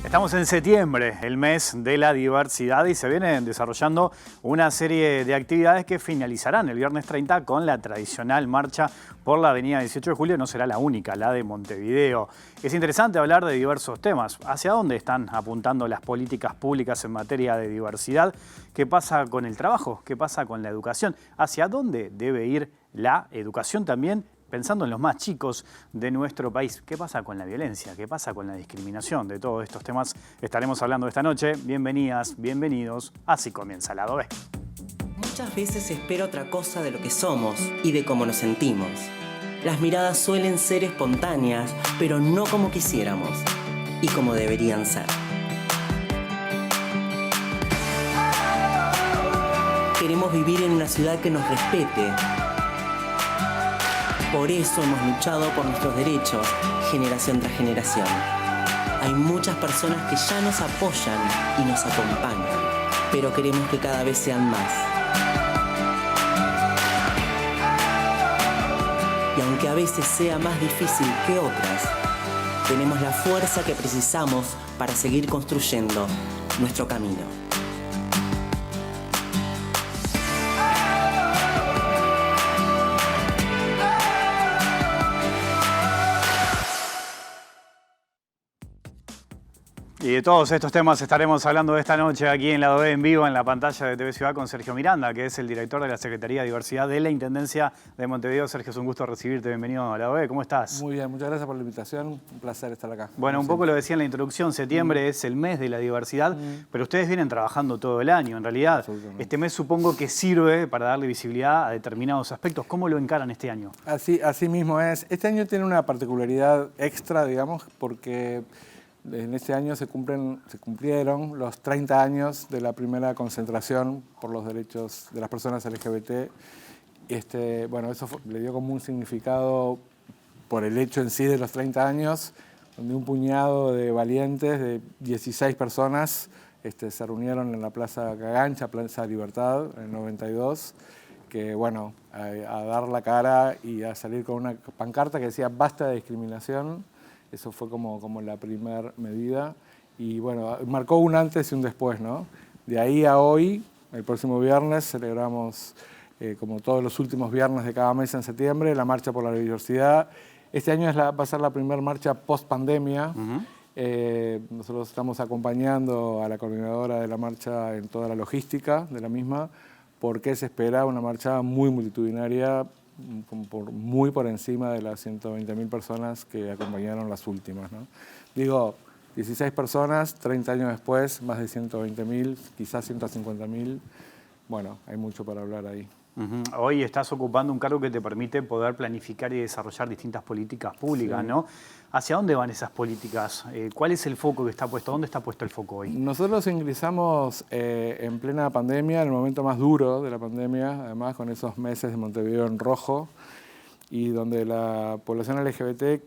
Estamos en septiembre, el mes de la diversidad, y se vienen desarrollando una serie de actividades que finalizarán el viernes 30 con la tradicional marcha por la avenida 18 de julio. No será la única, la de Montevideo. Es interesante hablar de diversos temas. ¿Hacia dónde están apuntando las políticas públicas en materia de diversidad? ¿Qué pasa con el trabajo? ¿Qué pasa con la educación? ¿Hacia dónde debe ir la educación también? Pensando en los más chicos de nuestro país, ¿qué pasa con la violencia? ¿Qué pasa con la discriminación? De todos estos temas estaremos hablando esta noche. Bienvenidas, bienvenidos. Así comienza Lado B. Muchas veces espero otra cosa de lo que somos y de cómo nos sentimos. Las miradas suelen ser espontáneas, pero no como quisiéramos y como deberían ser. Queremos vivir en una ciudad que nos respete. Por eso hemos luchado por nuestros derechos, generación tras generación. Hay muchas personas que ya nos apoyan y nos acompañan, pero queremos que cada vez sean más. Y aunque a veces sea más difícil que otras, tenemos la fuerza que precisamos para seguir construyendo nuestro camino. Y de todos estos temas estaremos hablando esta noche aquí en Lado B en vivo en la pantalla de TV Ciudad con Sergio Miranda, que es el director de la Secretaría de Diversidad de la Intendencia de Montevideo. Sergio, es un gusto recibirte. Bienvenido a Lado B. ¿Cómo estás? Muy bien, muchas gracias por la invitación. Un placer estar acá. Bueno, un poco lo decía en la introducción, septiembre es el mes de la diversidad, pero ustedes vienen trabajando todo el año. En realidad, este mes supongo que sirve para darle visibilidad a determinados aspectos. ¿Cómo lo encaran este año? Así mismo es. Este año tiene una particularidad extra, digamos, porque en este año se cumplieron los 30 años de la primera concentración por los derechos de las personas LGBT. Bueno, eso le dio como un significado por el hecho en sí de los 30 años, donde un puñado de valientes, de 16 personas, se reunieron en la Plaza Cagancha, Plaza Libertad, en el 92, que bueno, a dar la cara y a salir con una pancarta que decía basta de discriminación. Eso fue como la primera medida y bueno, marcó un antes y un después, ¿no? De ahí a hoy, el próximo viernes, celebramos, como todos los últimos viernes de cada mes en septiembre, la Marcha por la Diversidad. Este año va a ser la primera marcha post-pandemia. Nosotros estamos acompañando a la coordinadora de la marcha en toda la logística de la misma, porque se espera una marcha muy multitudinaria, muy por encima de las 120.000 personas que acompañaron las últimas, ¿no? Digo, 16 personas, 30 años después, más de 120.000, quizás 150.000. Bueno, hay mucho para hablar ahí. Hoy estás ocupando un cargo que te permite poder planificar y desarrollar distintas políticas públicas, ¿no? ¿Hacia dónde van esas políticas? ¿Cuál es el foco que está puesto? ¿Dónde está puesto el foco hoy? Nosotros ingresamos en plena pandemia, en el momento más duro de la pandemia, además con esos meses de Montevideo en rojo, y donde la población LGBT,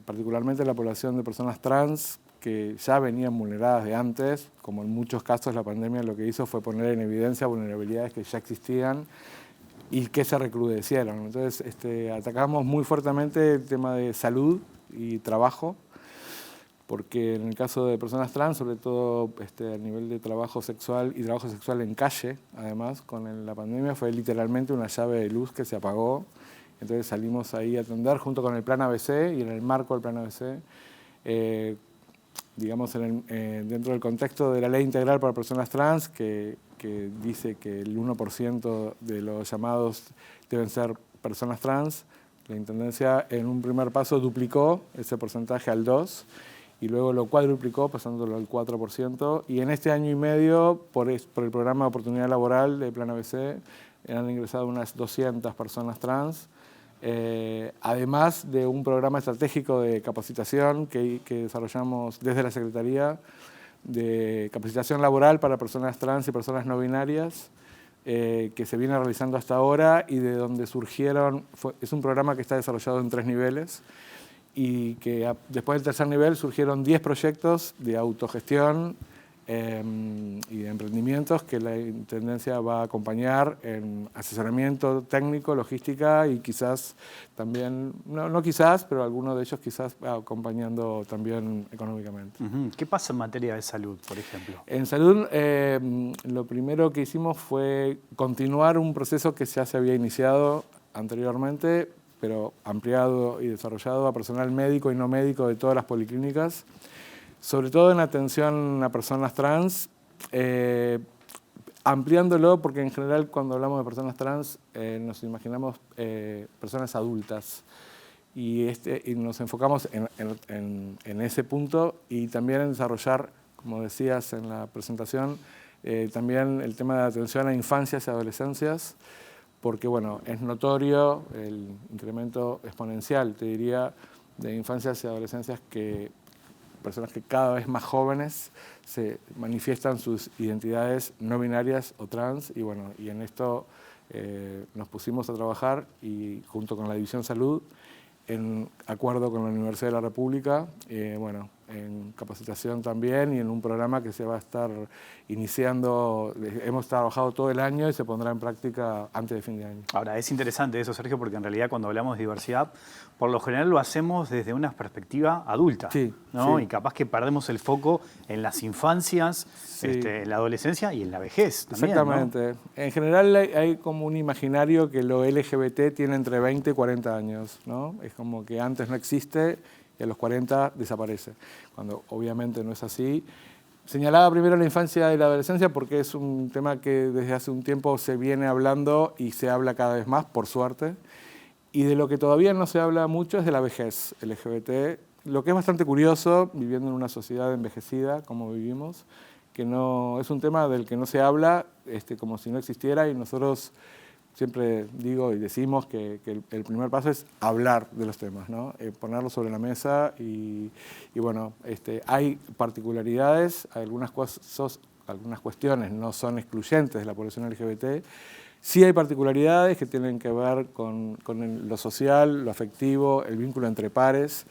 particularmente la población de personas trans, que ya venían vulneradas de antes, como en muchos casos la pandemia lo que hizo fue poner en evidencia vulnerabilidades que ya existían y que se recrudecieron. Entonces atacamos muy fuertemente el tema de salud y trabajo, porque en el caso de personas trans, sobre todo a nivel de trabajo sexual y trabajo sexual en calle, además, con la pandemia fue literalmente una llave de luz que se apagó. Entonces salimos ahí a atender junto con el Plan ABC y en el marco del Plan ABC, digamos, dentro del contexto de la Ley Integral para Personas Trans, que dice que el 1% de los llamados deben ser personas trans, la Intendencia en un primer paso duplicó ese porcentaje al 2% y luego lo cuadruplicó pasándolo al 4%. Y en este año y medio, por el programa de oportunidad laboral del Plan ABC, han ingresado unas 200 personas trans. Además de un programa estratégico de capacitación que desarrollamos desde la Secretaría de Capacitación Laboral para personas trans y personas no binarias, que se viene realizando hasta ahora y de donde surgieron, es un programa que está desarrollado en 3 niveles y que después del tercer nivel surgieron 10 proyectos de autogestión y de emprendimientos que la Intendencia va a acompañar en asesoramiento técnico, logística y quizás también, no quizás, pero algunos de ellos quizás acompañando también económicamente. ¿Qué pasa en materia de salud, por ejemplo? En salud, lo primero que hicimos fue continuar un proceso que ya se había iniciado anteriormente, pero ampliado y desarrollado a personal médico y no médico de todas las policlínicas, sobre todo en atención a personas trans, ampliándolo porque en general cuando hablamos de personas trans nos imaginamos personas adultas y nos enfocamos en ese punto y también en desarrollar, como decías en la presentación, también el tema de atención a infancias y adolescencias, porque bueno, es notorio el incremento exponencial, te diría, de infancias y adolescencias personas que cada vez más jóvenes se manifiestan sus identidades no binarias o trans y bueno, y en esto nos pusimos a trabajar y junto con la División Salud, en acuerdo con la Universidad de la República, bueno, en capacitación también y en un programa que se va a estar iniciando, hemos trabajado todo el año y se pondrá en práctica antes de fin de año. Ahora, es interesante eso, Sergio, porque en realidad cuando hablamos de diversidad, por lo general lo hacemos desde una perspectiva adulta, sí, ¿no? Sí. Y capaz que perdemos el foco en las infancias, Sí. En la adolescencia y en la vejez también, Exactamente. ¿No? En general hay como un imaginario que lo LGBT tiene entre 20 y 40 años, ¿no? Es como que antes no existe y a los 40 desaparece, cuando obviamente no es así. Señalaba primero la infancia y la adolescencia porque es un tema que desde hace un tiempo se viene hablando y se habla cada vez más, por suerte. Y de lo que todavía no se habla mucho es de la vejez LGBT, lo que es bastante curioso, viviendo en una sociedad envejecida como vivimos, que no es un tema del que no se habla como si no existiera y nosotros siempre digo y decimos que el primer paso es hablar de los temas, ¿no? Ponerlos sobre la mesa y bueno, hay particularidades, algunas cuestiones no son excluyentes de la población LGBT, sí hay particularidades que tienen que ver con lo social, lo afectivo, el vínculo entre pares,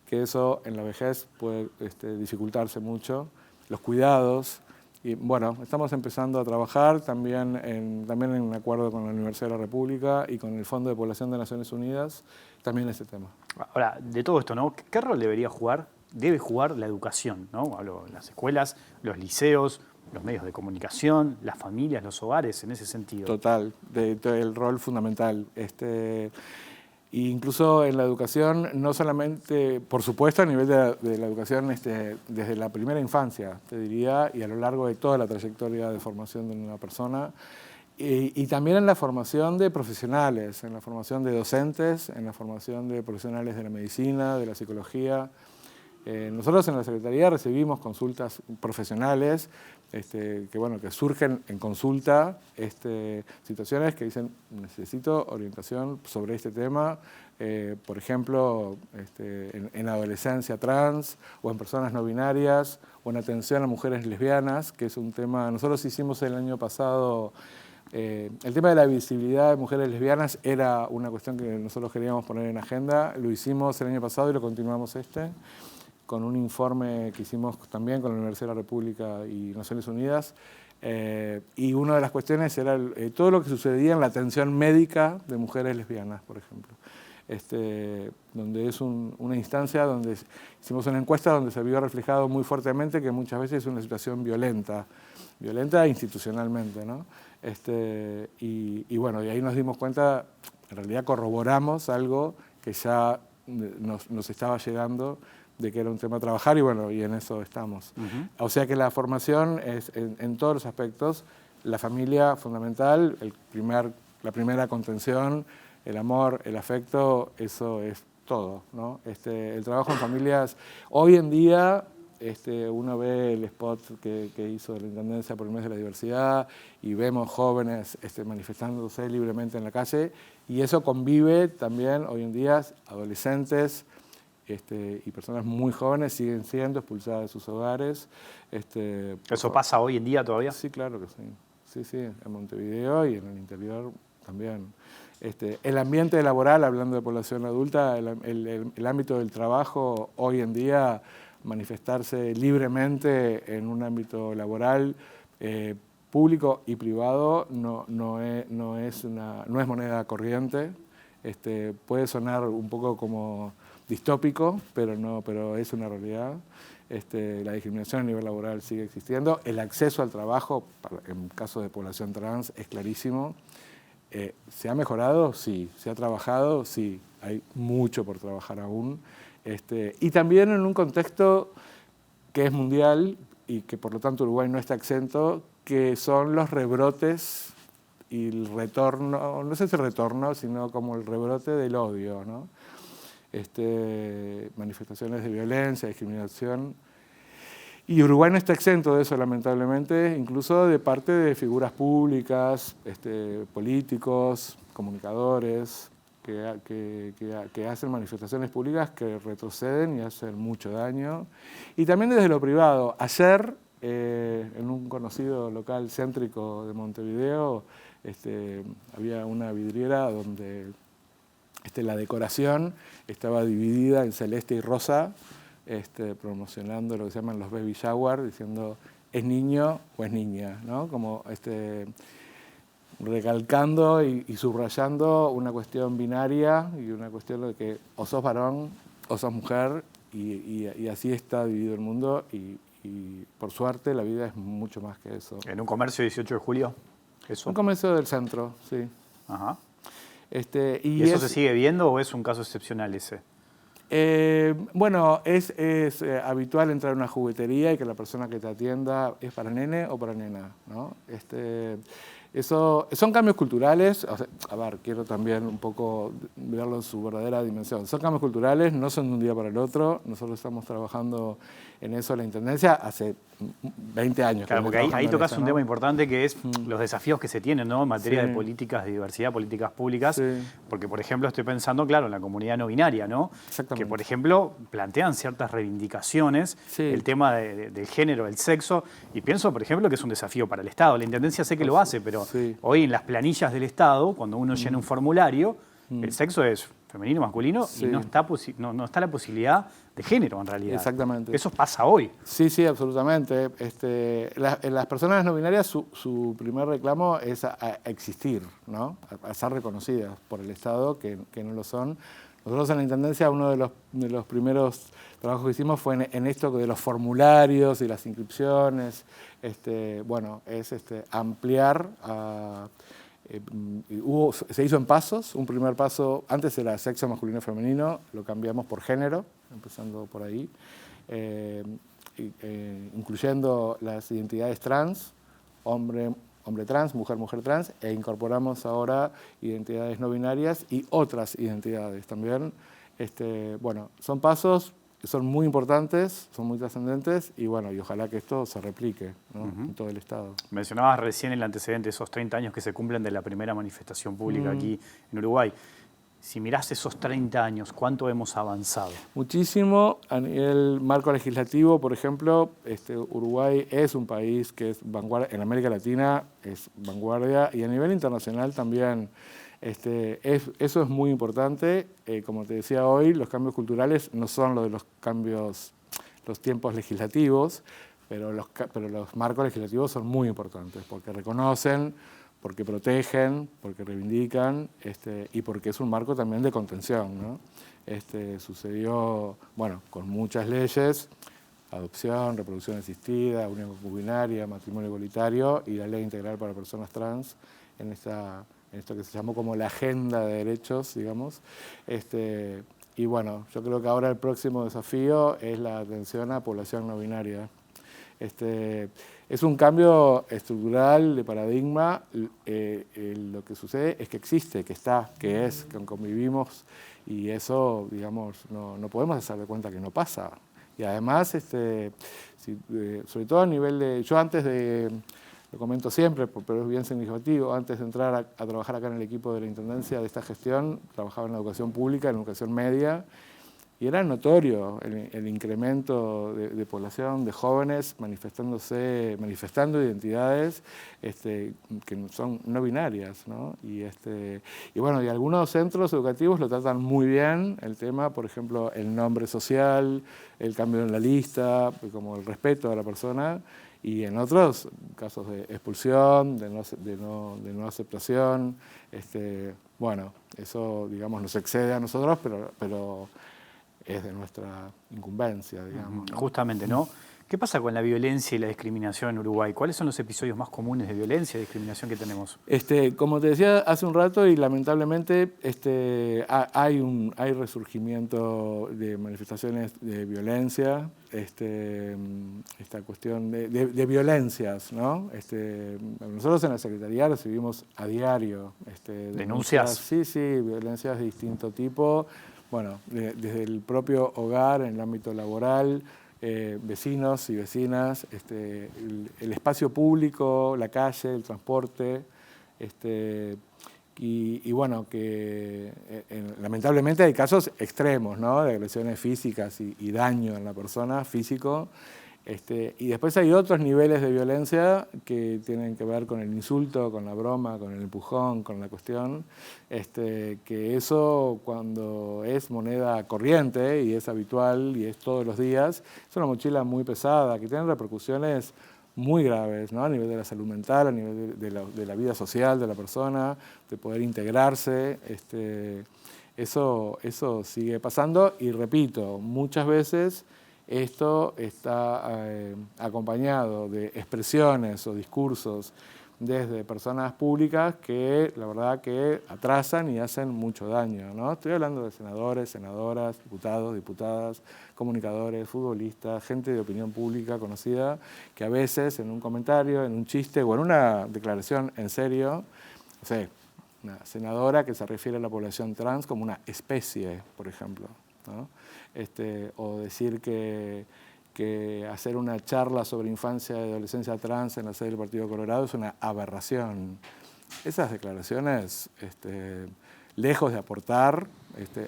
que eso en la vejez puede dificultarse mucho, los cuidados. Y bueno, estamos empezando a trabajar también en acuerdo con la Universidad de la República y con el Fondo de Población de Naciones Unidas, también ese tema. Ahora, de todo esto, ¿no? ¿Qué rol debe jugar la educación, ¿no? Hablo de las escuelas, los liceos, los medios de comunicación, las familias, los hogares, en ese sentido. Total, el rol fundamental. Incluso en la educación, no solamente, por supuesto, a nivel de la educación desde la primera infancia, te diría, y a lo largo de toda la trayectoria de formación de una persona, y también en la formación de profesionales, en la formación de docentes, en la formación de profesionales de la medicina, de la psicología. Nosotros en la Secretaría recibimos consultas profesionales que surgen en consulta, situaciones que dicen necesito orientación sobre este tema, por ejemplo, en adolescencia trans o en personas no binarias o en atención a mujeres lesbianas, que es un tema, nosotros hicimos el año pasado, el tema de la visibilidad de mujeres lesbianas era una cuestión que nosotros queríamos poner en agenda, lo hicimos el año pasado y lo continuamos con un informe que hicimos también con la Universidad de la República y Naciones Unidas, y una de las cuestiones era todo lo que sucedía en la atención médica de mujeres lesbianas, por ejemplo, donde es una instancia donde hicimos una encuesta donde se vio reflejado muy fuertemente que muchas veces es una situación violenta institucionalmente, ¿no? Y bueno, y ahí nos dimos cuenta, en realidad corroboramos algo que ya nos estaba llegando, de que era un tema a trabajar y bueno, y en eso estamos. O sea que la formación es en todos los aspectos, la familia fundamental, la primera contención, el amor, el afecto, eso es todo, ¿no? El trabajo en familias, hoy en día uno ve el spot que hizo la Intendencia por el mes de la diversidad y vemos jóvenes manifestándose libremente en la calle y eso convive también hoy en día adolescentes, y personas muy jóvenes siguen siendo expulsadas de sus hogares. ¿Eso pasa hoy en día todavía? Sí, claro que sí. Sí, en Montevideo y en el interior también. El ambiente laboral, hablando de población adulta, el ámbito del trabajo hoy en día manifestarse libremente en un ámbito laboral, público y privado, no es moneda corriente. Puede sonar un poco como distópico, pero es una realidad. La discriminación a nivel laboral sigue existiendo. El acceso al trabajo, en caso de población trans, es clarísimo. ¿Se ha mejorado? Sí. ¿Se ha trabajado? Sí. Hay mucho por trabajar aún. Y también en un contexto que es mundial y que por lo tanto Uruguay no está exento, que son los rebrotes y el retorno, no sé si retorno, sino como el rebrote del odio, ¿no? Manifestaciones de violencia, discriminación. Y Uruguay no está exento de eso, lamentablemente, incluso de parte de figuras públicas, políticos, comunicadores, que hacen manifestaciones públicas que retroceden y hacen mucho daño. Y también desde lo privado. Ayer, en un conocido local céntrico de Montevideo, había una vidriera donde la decoración estaba dividida en celeste y rosa, promocionando lo que se llaman los baby shower, diciendo ¿es niño o es niña?, ¿no? Como recalcando y subrayando una cuestión binaria y una cuestión de que o sos varón o sos mujer, y así está dividido el mundo, y por suerte la vida es mucho más que eso. ¿En un comercio 18 de julio? ¿Eso? Un comercio del centro, sí. Ajá. ¿Y eso se sigue viendo o es un caso excepcional ese? Bueno, es habitual entrar a una juguetería y que la persona que te atienda es para nene o para nena, ¿no? Eso son cambios culturales. O sea, a ver, quiero también un poco verlo en su verdadera dimensión. Son cambios culturales, no son de un día para el otro. Nosotros estamos trabajando en eso en la Intendencia hace 20 años. Claro, porque ahí tocas un tema importante que es los desafíos que se tienen, ¿no?, en materia de políticas de diversidad, políticas públicas. Porque, por ejemplo, estoy pensando, claro, en la comunidad no binaria, ¿no? Que, por ejemplo, plantean ciertas reivindicaciones, el tema del género, el sexo, y pienso, por ejemplo, que es un desafío para el Estado. La Intendencia sé que lo hace, pero hoy en las planillas del Estado, cuando uno llena un formulario, el sexo es femenino, masculino, y no está la posibilidad de género, en realidad. Exactamente. Eso pasa hoy. Sí, absolutamente. Las personas no binarias, su primer reclamo es a existir, ¿no? A ser reconocidas por el Estado, que no lo son. Nosotros en la Intendencia, uno de los primeros trabajos que hicimos fue en esto de los formularios y las inscripciones. Bueno, es ampliar a... se hizo en pasos. Un primer paso, antes era sexo masculino y femenino, lo cambiamos por género, empezando por ahí, incluyendo las identidades trans, hombre trans, mujer trans, e incorporamos ahora identidades no binarias y otras identidades también. Bueno, son pasos que son muy importantes, son muy trascendentes, y bueno, y ojalá que esto se replique, ¿no?, en todo el Estado. Mencionabas recién el antecedente, esos 30 años que se cumplen de la primera manifestación pública aquí en Uruguay. Si mirás esos 30 años, ¿cuánto hemos avanzado? Muchísimo. A nivel marco legislativo, por ejemplo, Uruguay es un país que es vanguardia, en América Latina es vanguardia, y a nivel internacional también. Eso es muy importante. Como te decía hoy, los cambios culturales no son los de los tiempos legislativos, pero los marcos legislativos son muy importantes, porque reconocen, porque protegen, porque reivindican, y porque es un marco también de contención, ¿no? Sucedió, bueno, con muchas leyes: adopción, reproducción asistida, unión concubinaria, matrimonio igualitario y la ley integral para personas trans, en esto que se llamó como la agenda de derechos, digamos. Y bueno, yo creo que ahora el próximo desafío es la atención a población no binaria. Es un cambio estructural de paradigma. Lo que sucede es que existe, que está, que es, que convivimos, y eso, digamos, no podemos hacer de cuenta que no pasa. Y además, sobre todo a nivel de... Yo antes de... Lo comento siempre, pero es bien significativo. Antes de entrar a trabajar acá en el equipo de la Intendencia de esta gestión, trabajaba en la educación pública, en la educación media, y era notorio el incremento de población, de jóvenes manifestando identidades que son no binarias, ¿no? Y bueno, y algunos centros educativos lo tratan muy bien, el tema, por ejemplo, el nombre social, el cambio en la lista, como el respeto a la persona, y en otros casos de expulsión, de no aceptación, bueno, eso, digamos, nos excede a nosotros, pero es de nuestra incumbencia, digamos, ¿no? Justamente, ¿no? ¿Qué pasa con la violencia y la discriminación en Uruguay? ¿Cuáles son los episodios más comunes de violencia y discriminación que tenemos? Como te decía hace un rato, y lamentablemente hay resurgimiento de manifestaciones de violencia, esta cuestión de violencias, ¿no? Nosotros en la Secretaría recibimos a diario ¿Denuncias? Sí, violencias de distinto tipo. Bueno, desde el propio hogar, en el ámbito laboral, vecinos y vecinas, el espacio público, la calle, el transporte, y bueno, que lamentablemente hay casos extremos, ¿no? De agresiones físicas y daño en la persona físico. Y después hay otros niveles de violencia que tienen que ver con el insulto, con la broma, con el empujón, con la cuestión, que eso cuando es moneda corriente y es habitual y es todos los días, es una mochila muy pesada que tiene repercusiones muy graves, ¿no? A nivel de la salud mental, a nivel de la vida social de la persona, de poder integrarse. Eso sigue pasando y repito, muchas veces esto está acompañado de expresiones o discursos desde personas públicas que la verdad que atrasan y hacen mucho daño, ¿no? Estoy hablando de senadores, senadoras, diputados, diputadas, comunicadores, futbolistas, gente de opinión pública conocida que a veces en un comentario, en un chiste o en una declaración en serio, no sé, una senadora que se refiere a la población trans como una especie, por ejemplo, ¿no? O decir que hacer una charla sobre infancia y adolescencia trans en la sede del Partido Colorado es una aberración. Esas declaraciones, lejos de aportar,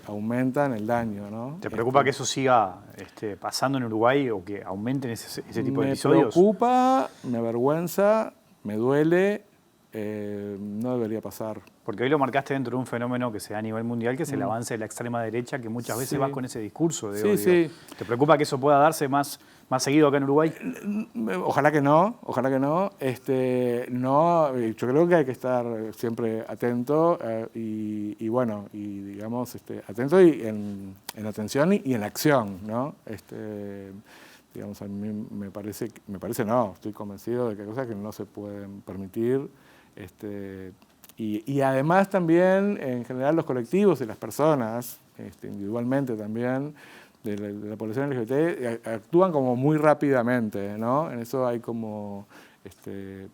aumentan el daño, ¿no? ¿Te preocupa que eso siga pasando en Uruguay o que aumenten ese tipo de episodios? Me preocupa, me avergüenza, me duele, no debería pasar. Porque hoy lo marcaste dentro de un fenómeno que se da a nivel mundial, que es el avance de la extrema derecha, que muchas veces va con ese discurso de odio. Sí. ¿Te preocupa que eso pueda darse más seguido acá en Uruguay? Ojalá que no, ojalá que no. No, yo creo que hay que estar siempre atento y bueno, y digamos, atento y en atención y en acción, ¿no? Digamos, a mí me parece no, estoy convencido de que hay cosas que no se pueden permitir. Y además también, en general, los colectivos y las personas, individualmente también, de la población LGBT, actúan como muy rápidamente, ¿no? En eso hay como,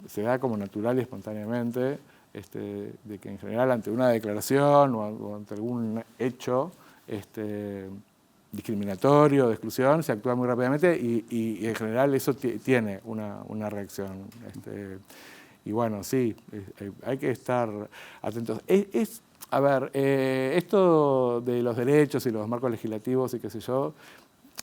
se da como natural y espontáneamente, de que en general ante una declaración o ante algún hecho discriminatorio, de exclusión, se actúa muy rápidamente y en general eso tiene una reacción. Y bueno, sí, hay que estar atentos. A ver, esto de los derechos y los marcos legislativos y qué sé yo,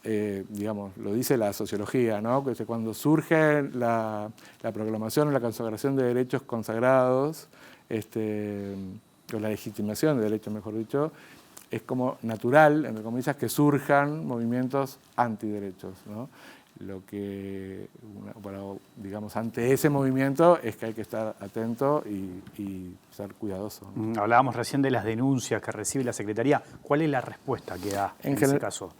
digamos, lo dice la sociología, ¿no? Que cuando surge la proclamación o la consagración de derechos consagrados, o la legitimación de derechos, mejor dicho, es como natural, entre comillas, que surjan movimientos antiderechos, ¿no? Lo que, bueno, digamos, ante ese movimiento es que hay que estar atento y ser cuidadoso, ¿no? Hablábamos recién de las denuncias que recibe la Secretaría. ¿Cuál es la respuesta que da en ese caso?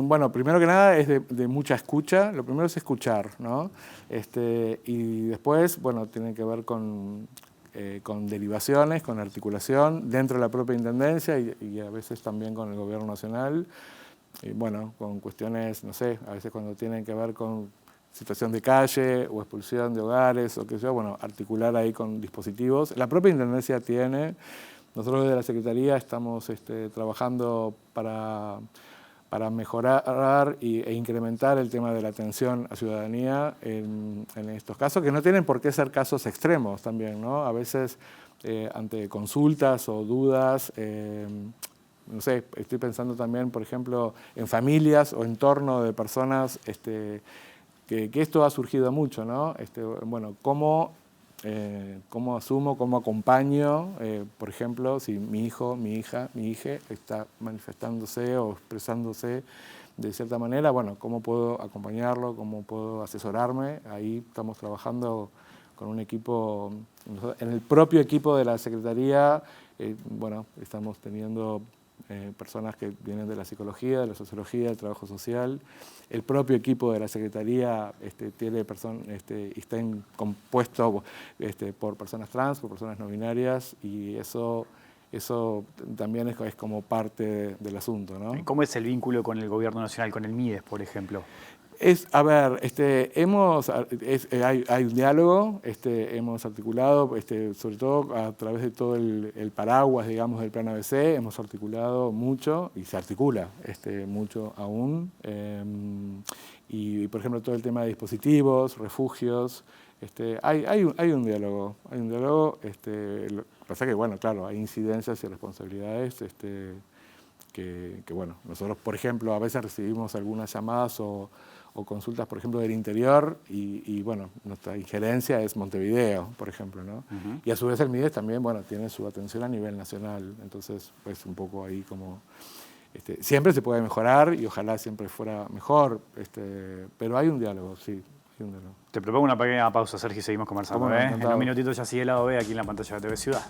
Bueno, primero que nada es de mucha escucha. Lo primero es escuchar, ¿no? Y después, bueno, tiene que ver con derivaciones, con articulación dentro de la propia Intendencia y a veces también con el Gobierno Nacional. Y bueno, con cuestiones, no sé, a veces cuando tienen que ver con situación de calle o expulsión de hogares o qué sé yo, bueno, articular ahí con dispositivos. La propia Intendencia tiene, nosotros desde la Secretaría estamos trabajando para mejorar e incrementar el tema de la atención a ciudadanía en estos casos, que no tienen por qué ser casos extremos también, ¿no? A veces ante consultas o dudas, no sé, estoy pensando también, por ejemplo, en familias o entorno de personas, que esto ha surgido mucho, ¿no? Bueno, ¿cómo asumo, cómo acompaño, por ejemplo, si mi hijo, mi hija, mi hija está manifestándose o expresándose de cierta manera, bueno, cómo puedo acompañarlo, cómo puedo asesorarme? Ahí estamos trabajando con un equipo, en el propio equipo de la Secretaría, bueno, estamos teniendo personas que vienen de la psicología, de la sociología, del trabajo social. El propio equipo de la Secretaría tiene está compuesto por personas trans, por personas no binarias, y eso también es como parte del asunto, ¿no? ¿Cómo es el vínculo con el Gobierno Nacional, con el MIDES, por ejemplo? A ver, hay un diálogo, hemos articulado, sobre todo a través de todo el paraguas, digamos, del Plan ABC, hemos articulado mucho y se articula mucho aún. Y, por ejemplo, todo el tema de dispositivos, refugios, hay un diálogo, lo que pasa que, bueno, claro, hay incidencias y responsabilidades que, bueno, nosotros, por ejemplo, a veces recibimos algunas llamadas o consultas, por ejemplo, del interior y, bueno, nuestra injerencia es Montevideo, por ejemplo, ¿no? Uh-huh. Y a su vez el MIDES también, bueno, tiene su atención a nivel nacional, entonces, pues, un poco ahí como... siempre se puede mejorar y ojalá siempre fuera mejor, pero hay un diálogo, sí. Hay un diálogo. Te propongo una pequeña pausa, Sergio, y seguimos conversando. En un minutito ya sigue el lado B aquí en la pantalla de TV Ciudad.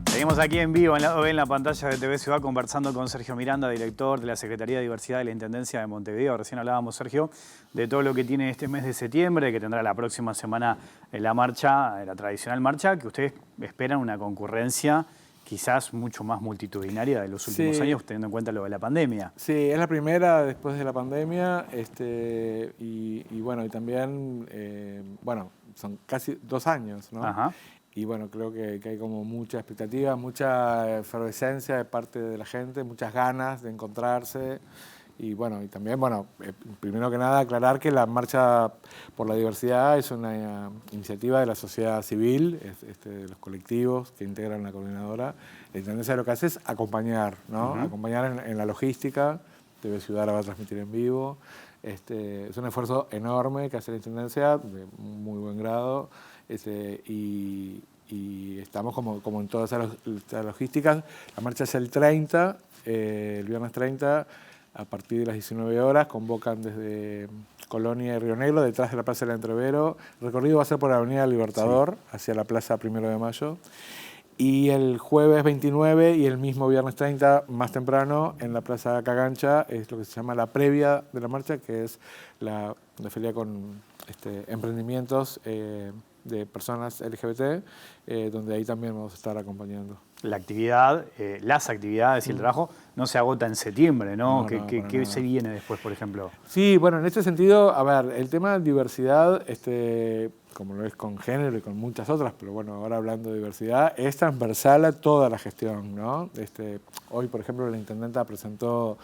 Seguimos aquí en vivo, en la pantalla de TV Ciudad, conversando con Sergio Miranda, director de la Secretaría de Diversidad de la Intendencia de Montevideo. Recién hablábamos, Sergio, de todo lo que tiene este mes de septiembre, que tendrá la próxima semana la marcha, la tradicional marcha, que ustedes esperan una concurrencia quizás mucho más multitudinaria de los últimos años, teniendo en cuenta lo de la pandemia. Sí, es la primera después de la pandemia, y bueno, y también, bueno, son casi 2 años, ¿no? Ajá. Y bueno, creo que hay como mucha expectativa, mucha efervescencia de parte de la gente, muchas ganas de encontrarse. Y bueno, y también, bueno, primero que nada aclarar que la Marcha por la Diversidad es una iniciativa de la sociedad civil, de los colectivos que integran la coordinadora. La Intendencia lo que hace es acompañar, ¿no? Uh-huh. Acompañar en la logística. TV Ciudad la va a transmitir en vivo. Es un esfuerzo enorme que hace la Intendencia, de muy buen grado. Y estamos como en todas esas logísticas. La marcha es el 30, el viernes 30, a partir de las 19 horas, convocan desde Colonia y Río Negro, detrás de la Plaza del Entrevero. El recorrido va a ser por la Avenida Libertador, hacia la Plaza 1 de Mayo. Y el jueves 29 y el mismo viernes 30, más temprano, en la Plaza Cagancha, es lo que se llama la previa de la marcha, que es la feria con emprendimientos de personas LGBT, donde ahí también vamos a estar acompañando. La actividad, las actividades y el trabajo no se agota en septiembre, ¿no? ¿Qué se viene después, por ejemplo? Sí, bueno, en este sentido, a ver, el tema de diversidad, como lo es con género y con muchas otras, pero bueno, ahora hablando de diversidad, es transversal a toda la gestión, ¿no? Hoy, por ejemplo, la intendenta presentó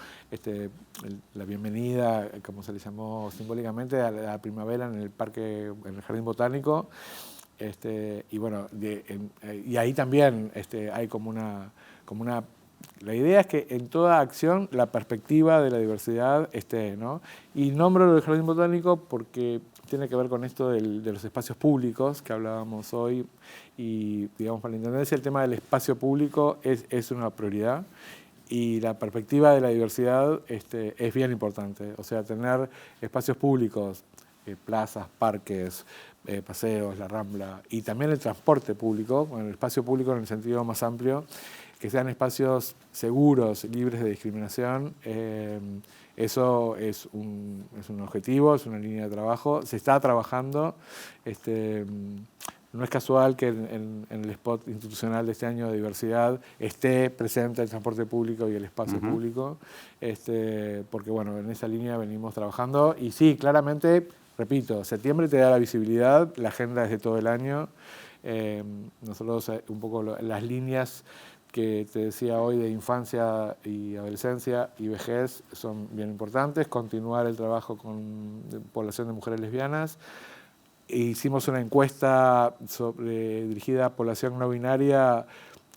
la bienvenida, como se le llamó simbólicamente, a la primavera en el parque, en el Jardín Botánico. Y bueno, y ahí también hay como una... La idea es que en toda acción la perspectiva de la diversidad esté, ¿no? Y nombro el Jardín Botánico porque tiene que ver con esto de los espacios públicos que hablábamos hoy, y digamos para la Intendencia el tema del espacio público es una prioridad, y la perspectiva de la diversidad es bien importante. O sea, tener espacios públicos, plazas, parques, paseos, la Rambla, y también el transporte público, bueno, el espacio público en el sentido más amplio, que sean espacios seguros, libres de discriminación. Eso es un objetivo, es una línea de trabajo. Se está trabajando. No es casual que en el spot institucional de este año de diversidad esté presente el transporte público y el espacio público, porque bueno, en esa línea venimos trabajando. Y sí, claramente, repito, septiembre te da la visibilidad, la agenda es de todo el año. Nosotros un poco las líneas que te decía hoy de infancia y adolescencia y vejez son bien importantes. Continuar el trabajo con población de mujeres lesbianas. Hicimos una encuesta dirigida a población no binaria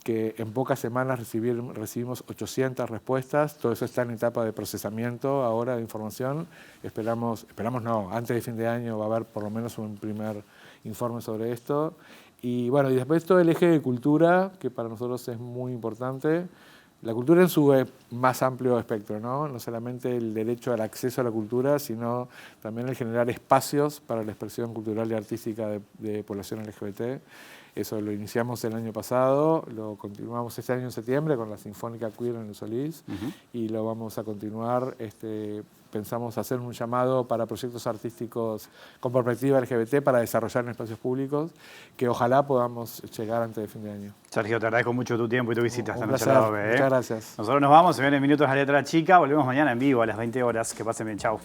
que en pocas semanas recibimos 800 respuestas. Todo eso está en etapa de procesamiento ahora de información. Esperamos no, antes de fin de año va a haber por lo menos un primer informe sobre esto. Y bueno, y después todo el eje de cultura, que para nosotros es muy importante. La cultura en su más amplio espectro, ¿no? No solamente el derecho al acceso a la cultura, sino también el generar espacios para la expresión cultural y artística de población LGBT. Eso lo iniciamos el año pasado, lo continuamos este año en septiembre con la Sinfónica Queer en el Solís y lo vamos a continuar. Pensamos hacer un llamado para proyectos artísticos con perspectiva LGBT para desarrollar en espacios públicos, que ojalá podamos llegar antes de fin de año. Sergio, te agradezco mucho tu tiempo y tu visita esta noche. Muchas gracias. Nosotros nos vamos, se vienen minutos a Letra Chica, volvemos mañana en vivo a las 20 horas. Que pasen bien, chau.